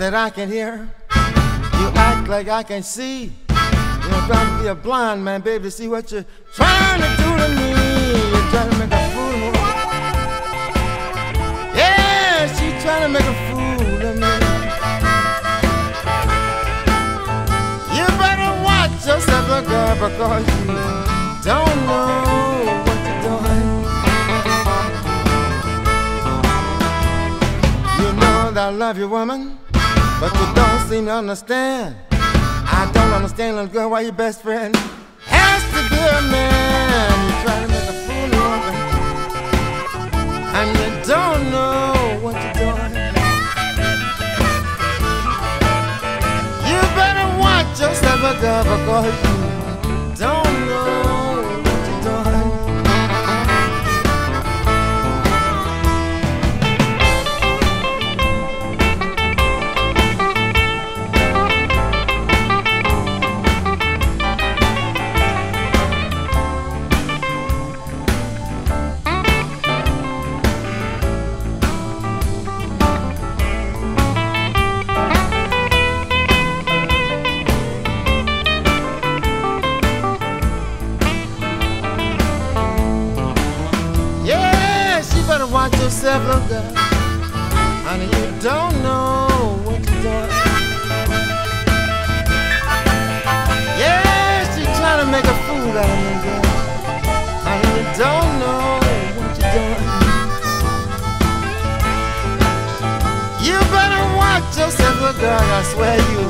that I can hear. You act like I can see. You're trying to be a blind man, baby, to see what you're trying to do to me. You're trying to make a fool of me. Yeah, she's trying to make a fool of me. You better watch yourself, little girl, because you don't know what you're doing. You know that I love you, woman, but you don't seem to understand. I don't understand, little girl, why your best friend has to be a man. You try to make a fool of me, and you don't know what you're doing. You better watch yourself, little girl, because you don't know what you're doing. Watch yourself, little girl, honey, you don't know what you're doing. Yeah, she's trying to make a fool out of me, girl, honey, you don't know what you're doing. You better watch yourself, little girl, I swear you